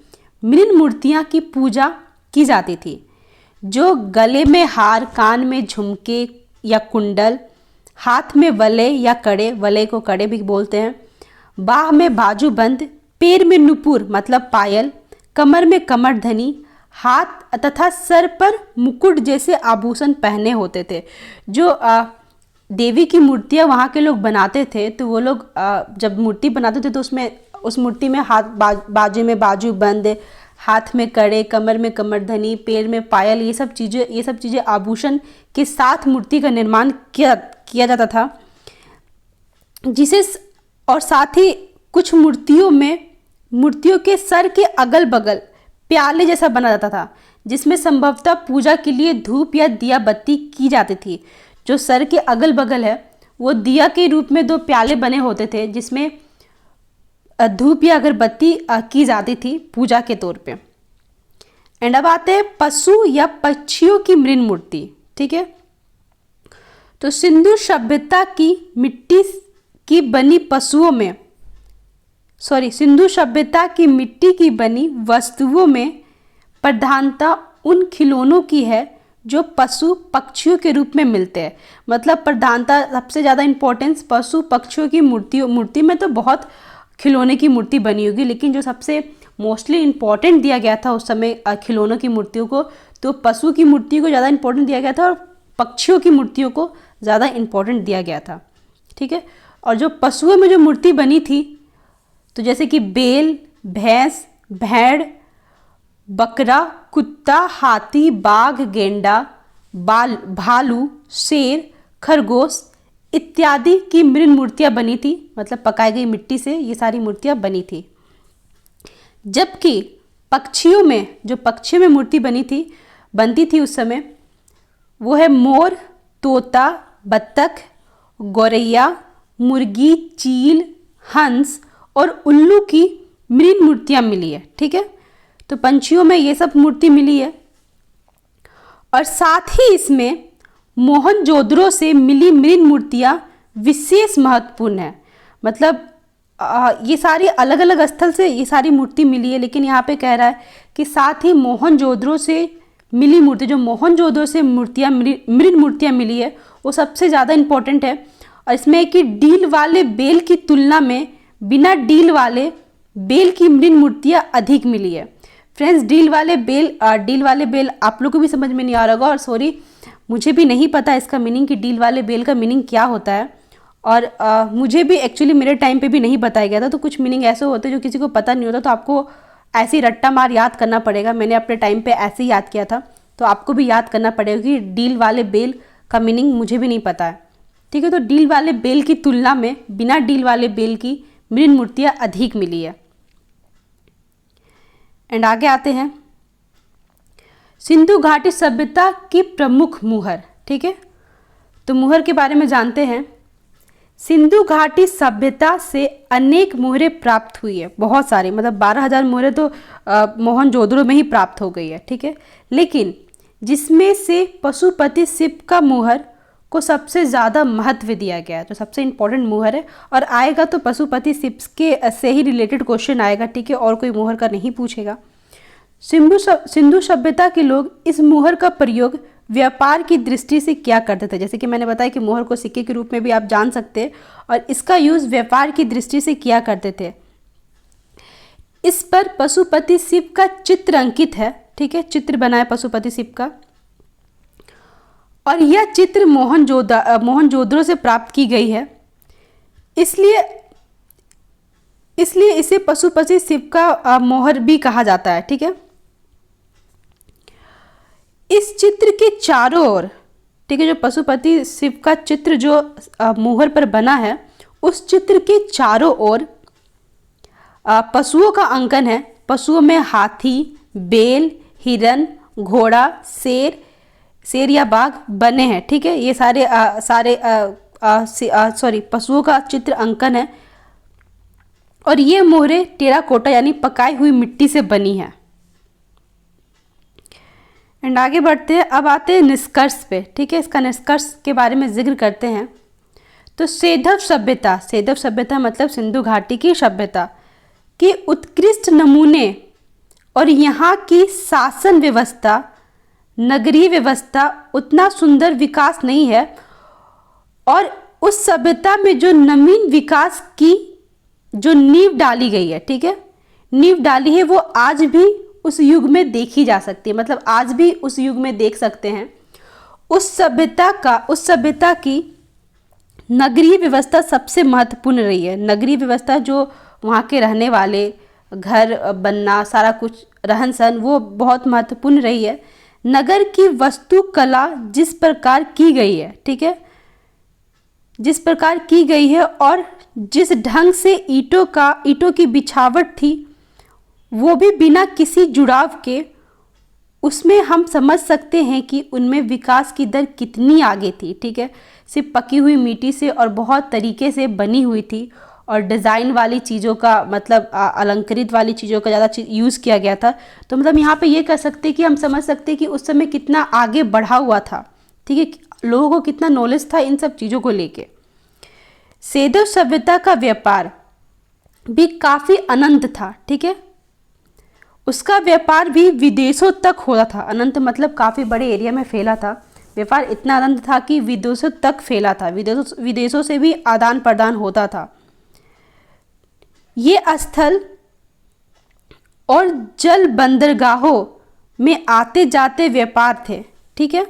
S1: मृण मूर्तियाँ की पूजा की जाती थी, जो गले में हार, कान में झुमके या कुंडल, हाथ में वलय या कड़े, वलय को कड़े भी बोलते हैं, बाह में बाजूबंद, पैर में नुपुर मतलब पायल, कमर में कमरधनी, हाथ तथा सर पर मुकुट जैसे आभूषण पहने होते थे। जो देवी की मूर्तियाँ वहाँ के लोग बनाते थे, तो वो लोग जब मूर्ति बनाते थे तो उस मूर्ति में हाथ बाजू में बाजूबंद, हाथ में कड़े, कमर में कमरधनी, पैर में पायल, ये सब चीज़ें आभूषण के साथ मूर्ति का निर्माण किया जाता था। और साथ ही कुछ मूर्तियों के सर के अगल बगल प्याले जैसा बना जाता था, जिसमें संभवतः पूजा के लिए धूप या दिया बत्ती की जाती थी। जो सर के अगल बगल है वो दिया के रूप में दो प्याले बने होते थे, जिसमें धूप या अगरबत्ती की जाती थी पूजा के तौर पे। एंड अब आते हैं पशु या पक्षियों की मृण मूर्ति। ठीक है। तो सिंधु सभ्यता की मिट्टी की बनी वस्तुओं में प्रधानता उन खिलौनों की है जो पशु पक्षियों के रूप में मिलते हैं। मतलब प्रधानता, सबसे ज़्यादा इम्पोर्टेंस पशु पक्षियों की मूर्ति में तो बहुत खिलौने की मूर्ति बनी होगी, लेकिन जो सबसे मोस्टली इम्पॉर्टेंट दिया गया था उस समय खिलौनों की मूर्तियों को, तो पशु की मूर्ति को ज़्यादा इम्पोर्टेंट दिया गया था और पक्षियों की मूर्तियों को ज़्यादा इम्पोर्टेंट दिया गया था। ठीक है। और जो पशुओं में जो मूर्ति बनी थी, तो जैसे कि बैल, भैंस, भेड़, बकरा, कुत्ता, हाथी, बाघ, गेंडा, भालू, शेर, खरगोश इत्यादि की मृण मूर्तियां बनी थी, मतलब पकाई गई मिट्टी से ये सारी मूर्तियां बनी थी। जबकि पक्षियों में मूर्ति बनती थी उस समय, वो है मोर, तोता, बत्तख, गौरैया, मुर्गी, चील, हंस और उल्लू की मृण मूर्तियां मिली है। ठीक है, तो पंछियों में ये सब मूर्ति मिली है। और साथ ही इसमें मोहनजोदड़ो से मिली मृण मूर्तियां विशेष महत्वपूर्ण है। मतलब ये सारी अलग अलग स्थल से ये सारी मूर्ति मिली है, लेकिन यहाँ पे कह रहा है कि साथ ही मोहनजोदड़ो से मिली मूर्ति, जो मोहनजोदड़ो से मृण मूर्तियां मिली है, वो सबसे ज़्यादा इम्पोर्टेंट है। और इसमें कि डील वाले बेल की तुलना में बिना डील वाले बेल की मृण मूर्तियां अधिक मिली है। फ्रेंड्स, डील वाले बेल आप लोग को भी समझ में नहीं आ रहा होगा, और सॉरी मुझे भी नहीं पता इसका मीनिंग कि डील वाले बेल का मीनिंग क्या होता है। और मुझे भी एक्चुअली मेरे टाइम पे भी नहीं बताया गया था, तो कुछ मीनिंग ऐसे होते हैं जो किसी को पता नहीं होता, तो आपको ऐसे ही रट्टा मार याद करना पड़ेगा। मैंने अपने टाइम पे ऐसे ही याद किया था, तो आपको भी याद करना पड़ेगा कि डील वाले बेल का मीनिंग मुझे भी नहीं पता है। ठीक है, तो डील वाले बेल की तुलना में बिना डील वाले बेल की मृण मूर्तियाँ अधिक मिली है। एंड आगे आते हैं, सिंधु घाटी सभ्यता की प्रमुख मुहर। ठीक है, तो मुहर के बारे में जानते हैं। सिंधु घाटी सभ्यता से अनेक मुहरें प्राप्त हुई है, बहुत सारी, मतलब 12,000 मुहरें तो मोहनजोदड़ो में ही प्राप्त हो गई है। ठीक है, लेकिन जिसमें से पशुपति सिक्का मुहर को सबसे ज़्यादा महत्व दिया गया है, तो सबसे इम्पोर्टेंट मुहर है। और आएगा तो पशुपति सिक्के से ही रिलेटेड क्वेश्चन आएगा। ठीक है, और कोई मुहर का नहीं पूछेगा। सिंधु सभ्यता के लोग इस मुहर का प्रयोग व्यापार की दृष्टि से क्या करते थे। जैसे कि मैंने बताया कि मुहर को सिक्के के रूप में भी आप जान सकते हैं, और इसका यूज व्यापार की दृष्टि से किया करते थे। इस पर पशुपति शिव का चित्र अंकित है। ठीक है, चित्र बना है पशुपति शिव का, और यह चित्र मोहनजोदड़ो से प्राप्त की गई है। इसलिए इसे पशुपति शिव का मोहर भी कहा जाता है। ठीक है, इस चित्र के चारों ओर, ठीक है, जो पशुपति शिव का चित्र जो मुहर पर बना है, उस चित्र के चारों ओर पशुओं का अंकन है। पशुओं में हाथी, बेल, हिरन, घोड़ा, शेर या बाघ बने हैं। ठीक है, ये सारे पशुओं का चित्र अंकन है, और ये मोहरें टेराकोटा यानी पकाई हुई मिट्टी से बनी है। एंड आगे बढ़ते हैं, अब आते हैं निष्कर्ष पे। ठीक है, इसका निष्कर्ष के बारे में जिक्र करते हैं। तो सेधव सभ्यता मतलब सिंधु घाटी की सभ्यता के उत्कृष्ट नमूने और यहाँ की शासन व्यवस्था, नगरीय व्यवस्था उतना सुंदर विकास नहीं है, और उस सभ्यता में जो नवीन विकास की जो नींव डाली गई है, ठीक है, नींव डाली है, वो आज भी उस युग में देखी जा सकती है। मतलब आज भी उस युग में देख सकते हैं। उस सभ्यता की नगरीय व्यवस्था सबसे महत्वपूर्ण रही है। नगरीय व्यवस्था जो वहाँ के रहने वाले, घर बनना, सारा कुछ रहन सहन, वो बहुत महत्वपूर्ण रही है। नगर की वास्तुकला जिस प्रकार की गई है, ठीक है, जिस प्रकार की गई है और जिस ढंग से ईंटों की बिछावट थी, वो भी बिना किसी जुड़ाव के, उसमें हम समझ सकते हैं कि उनमें विकास की दर कितनी आगे थी। ठीक है, सिर्फ पकी हुई मिट्टी से और बहुत तरीके से बनी हुई थी, और डिज़ाइन वाली चीज़ों का, मतलब अलंकृत वाली चीज़ों का ज़्यादा यूज़ किया गया था। तो मतलब यहाँ पे ये कह सकते हैं कि हम समझ सकते हैं कि उस समय कितना आगे बढ़ा हुआ था। ठीक है, लोगों को कितना नॉलेज था इन सब चीज़ों को लेके। सेधव सभ्यता का व्यापार भी काफ़ी अनंत था। ठीक है, उसका व्यापार भी विदेशों तक होता था। अनंत मतलब काफ़ी बड़े एरिया में फैला था। व्यापार इतना अनंत था कि विदेशों तक फैला था। विदेशों से भी आदान प्रदान होता था। ये स्थल और जल बंदरगाहों में आते जाते व्यापार थे। ठीक है,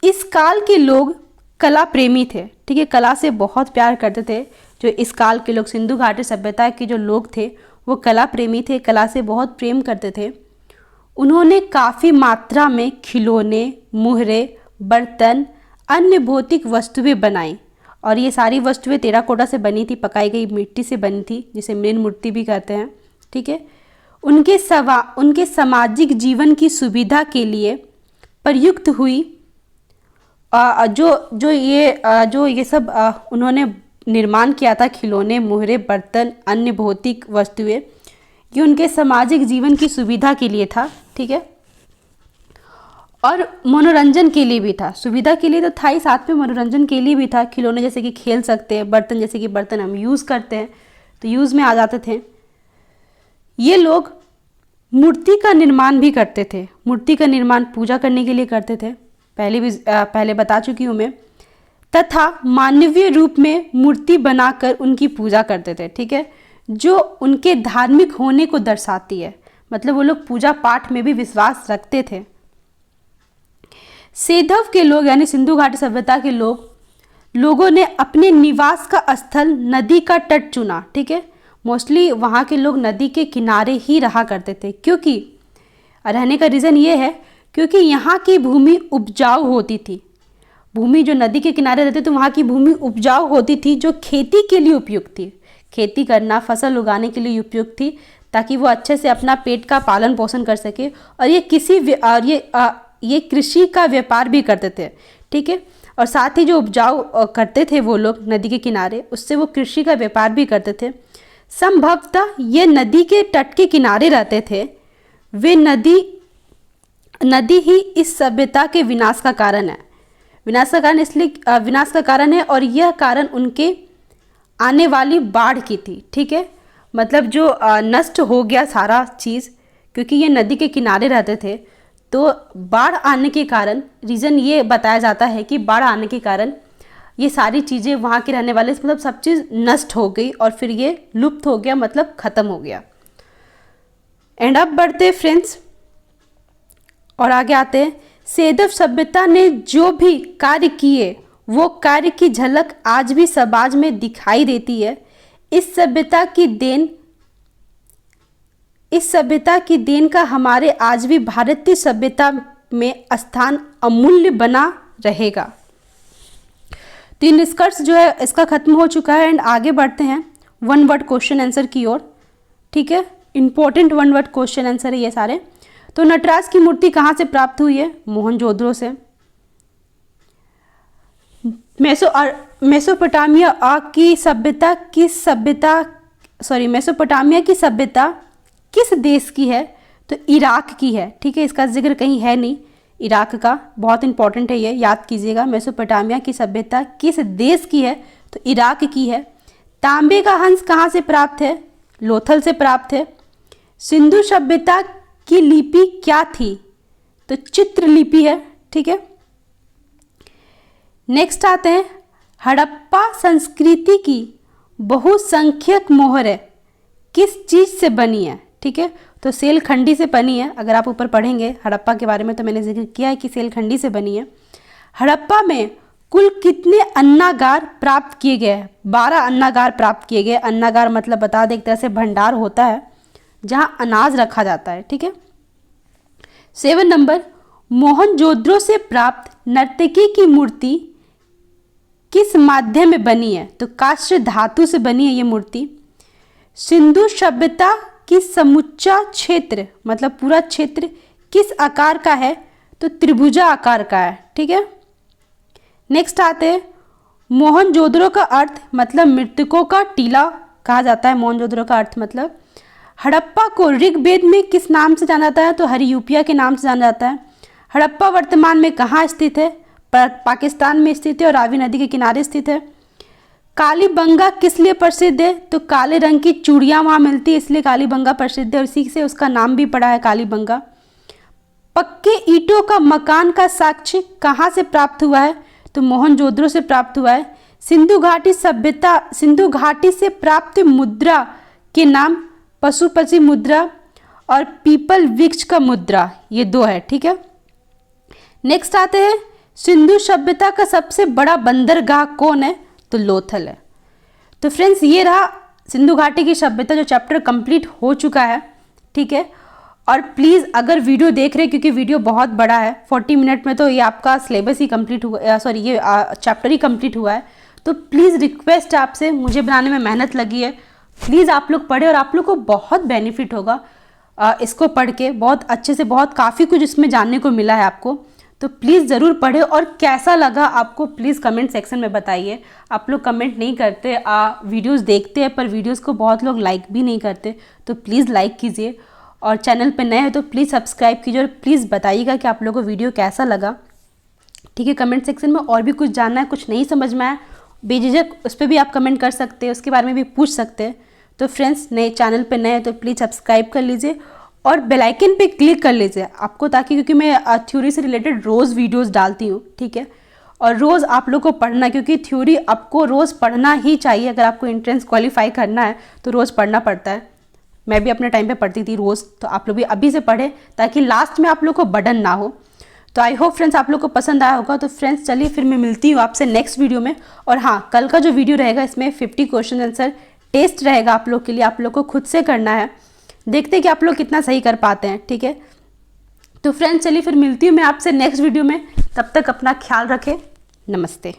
S1: इस काल के लोग कला प्रेमी थे। ठीक है, कला से बहुत प्यार करते थे। जो इस काल के लोग, सिंधु घाटी सभ्यता के जो लोग थे, वो कला प्रेमी थे, कला से बहुत प्रेम करते थे। उन्होंने काफ़ी मात्रा में खिलौने, मुहरे, बर्तन, अन्य भौतिक वस्तुएं बनाई और ये सारी वस्तुएं टेराकोटा से बनी थी, पकाई गई मिट्टी से बनी थी, जिसे मृण मूर्ति भी कहते हैं। ठीक है। उनके सामाजिक जीवन की सुविधा के लिए प्रयुक्त हुई जो ये सब उन्होंने निर्माण किया था, खिलौने, मुहरे, बर्तन, अन्य भौतिक वस्तुएं, ये उनके सामाजिक जीवन की सुविधा के लिए था। ठीक है। और मनोरंजन के लिए भी था। सुविधा के लिए तो था ही, साथ में मनोरंजन के लिए भी था। खिलौने जैसे कि खेल सकते हैं, बर्तन जैसे कि बर्तन हम यूज़ करते हैं तो यूज़ में आ जाते थे। ये लोग मूर्ति का निर्माण भी करते थे। मूर्ति का निर्माण पूजा करने के लिए करते थे, पहले बता चुकी हूँ मैं। तथा मानवीय रूप में मूर्ति बनाकर उनकी पूजा करते थे। ठीक है। जो उनके धार्मिक होने को दर्शाती है, मतलब वो लोग पूजा पाठ में भी विश्वास रखते थे। सेधव के लोग यानी सिंधु घाटी सभ्यता के लोगों ने अपने निवास का स्थल नदी का तट चुना। ठीक है। मोस्टली वहाँ के लोग नदी के किनारे ही रहा करते थे, क्योंकि रहने का रीज़न ये है क्योंकि यहाँ की भूमि उपजाऊ होती थी। भूमि जो नदी के किनारे रहते थे वहाँ की भूमि उपजाऊ होती थी, जो खेती के लिए उपयुक्त थी। खेती करना, फसल उगाने के लिए उपयुक्त थी, ताकि वो अच्छे से अपना पेट का पालन पोषण कर सके। और ये कृषि का व्यापार भी करते थे। ठीक है। और साथ ही जो उपजाऊ करते थे वो लोग नदी के किनारे, उससे वो कृषि का व्यापार भी करते थे। संभवतः ये नदी के तट के किनारे रहते थे। वे नदी ही इस सभ्यता के विनाश का कारण है। विनाश का कारण है, और यह कारण उनके आने वाली बाढ़ की थी। ठीक है। मतलब जो नष्ट हो गया सारा चीज़, क्योंकि ये नदी के किनारे रहते थे, तो बाढ़ आने के कारण, रीज़न ये बताया जाता है कि बाढ़ आने के कारण ये सारी चीज़ें वहाँ के रहने वाले, मतलब सब चीज़ नष्ट हो गई और फिर ये लुप्त हो गया, मतलब ख़त्म हो गया। एंड अब बढ़ते फ्रेंड्स और आगे आते हैं। सेधव सभ्यता ने जो भी कार्य किए, वो कार्य की झलक आज भी समाज में दिखाई देती है। इस सभ्यता की देन का हमारे आज भी भारतीय सभ्यता में स्थान अमूल्य बना रहेगा। तो ये निष्कर्ष जो है इसका खत्म हो चुका है। एंड आगे बढ़ते हैं वन वर्ड क्वेश्चन आंसर की ओर। ठीक है। Important one word question answer है ये सारे। तो नटराज की मूर्ति कहाँ से प्राप्त हुई है? मोहनजोदड़ो से। मेसोपोटामिया की सभ्यता किस देश की है? तो इराक की है। ठीक है। इसका जिक्र कहीं है नहीं इराक का, बहुत इंपॉर्टेंट है ये, याद कीजिएगा। मेसोपोटामिया की सभ्यता किस देश की है? तो इराक की है। तांबे का हंस कहाँ से प्राप्त है? लोथल से प्राप्त है। सिंधु सभ्यता की लिपि क्या थी? तो चित्रलिपि है। ठीक है। नेक्स्ट आते हैं, हड़प्पा संस्कृति की बहुसंख्यक मोहरें किस चीज़ से बनी है? ठीक है। तो सेलखंडी से बनी है। अगर आप ऊपर पढ़ेंगे हड़प्पा के बारे में तो मैंने जिक्र किया है कि सेलखंडी से बनी है। हड़प्पा में कुल कितने अन्नागार प्राप्त किए गए? 12 अन्नागार प्राप्त किए गए। अन्नागार मतलब बता दें, एक तरह से भंडार होता है जहाँ अनाज रखा जाता है। ठीक है। 7 नंबर, मोहनजोदड़ो से प्राप्त नर्तकी की मूर्ति किस माध्यम में बनी है? तो काष्ठ धातु से बनी है ये मूर्ति। सिंधु सभ्यता की समुच्चा क्षेत्र, मतलब पूरा क्षेत्र किस आकार का है? तो त्रिभुजा आकार का है। ठीक है। नेक्स्ट आते हैं, मोहनजोदड़ो का अर्थ, मतलब मृतकों का टीला कहा जाता है। मोहनजोदड़ो का अर्थ मतलब। हड़प्पा को ऋग्वेद में किस नाम से जाना जाता है? तो हरियूपिया के नाम से जाना जाता है। हड़प्पा वर्तमान में कहाँ स्थित है? पाकिस्तान में स्थित है और रावी नदी के किनारे स्थित है। कालीबंगा किस लिए प्रसिद्ध है? तो काले रंग की चूड़ियाँ वहाँ मिलती है, इसलिए कालीबंगा प्रसिद्ध है और इसी से उसका नाम भी पड़ा है कालीबंगा। पक्के ईंटों का मकान का साक्ष्य कहाँ से प्राप्त हुआ है? तो मोहनजोदड़ो से प्राप्त हुआ है। सिंधु घाटी से प्राप्त मुद्रा के नाम पशुपति मुद्रा और पीपल वृक्ष का मुद्रा, ये 2 है। ठीक है। नेक्स्ट आते हैं, सिंधु सभ्यता का सबसे बड़ा बंदरगाह कौन है? तो लोथल है। तो फ्रेंड्स ये रहा सिंधु घाटी की सभ्यता जो चैप्टर कंप्लीट हो चुका है, ठीक है। और प्लीज़ अगर वीडियो देख रहे हैं, क्योंकि वीडियो बहुत बड़ा है, 40 मिनट में तो ये आपका सिलेबस ही कंप्लीट हुआ, सॉरी ये चैप्टर ही कंप्लीट हुआ है, तो प्लीज़ रिक्वेस्ट आपसे, मुझे बनाने में मेहनत लगी है, प्लीज़ आप लोग पढ़े और आप लोग को बहुत बेनिफिट होगा इसको पढ़ के, बहुत अच्छे से, बहुत काफ़ी कुछ इसमें जानने को मिला है आपको। तो प्लीज़ ज़रूर पढ़े और कैसा लगा आपको प्लीज़ कमेंट सेक्शन में बताइए। आप लोग कमेंट नहीं करते, वीडियोस देखते हैं पर वीडियोस को बहुत लोग लाइक भी नहीं करते, तो प्लीज़ लाइक कीजिए और चैनल पे नए हो तो प्लीज़ सब्सक्राइब कीजिए और प्लीज़ बताइएगा कि आप लोगों को वीडियो कैसा लगा, ठीक है। कमेंट सेक्शन में और भी कुछ जानना है, कुछ नहीं समझ में आया, बेझिझक उस पर भी आप कमेंट कर सकते हैं, उसके बारे में भी पूछ सकते हैं। तो फ्रेंड्स नए चैनल पे नए तो प्लीज़ सब्सक्राइब कर लीजिए और बेल आइकन पे क्लिक कर लीजिए आपको, ताकि क्योंकि मैं थ्योरी से रिलेटेड रोज़ वीडियोस डालती हूँ, ठीक है। और रोज़ आप लोग को पढ़ना, क्योंकि थ्योरी आपको रोज़ पढ़ना ही चाहिए। अगर आपको एंट्रेंस क्वालिफाई करना है तो रोज़ पढ़ना पड़ता है। मैं भी अपने टाइम पे पढ़ती थी रोज़, तो आप लोग भी अभी से पढ़े ताकि लास्ट में आप लोग को बर्डन ना हो। तो आई होप फ्रेंड्स आप लोग को पसंद आया होगा। तो फ्रेंड्स चलिए फिर मैं मिलती हूँ आपसे नेक्स्ट वीडियो में। और हाँ, कल का जो वीडियो रहेगा इसमें 50 क्वेश्चन आंसर टेस्ट रहेगा आप लोग के लिए, आप लोग को खुद से करना है, देखते हैं कि आप लोग कितना सही कर पाते हैं, ठीक है। तो फ्रेंड्स चलिए फिर मिलती हूँ मैं आपसे नेक्स्ट वीडियो में, तब तक अपना ख्याल रखें, नमस्ते।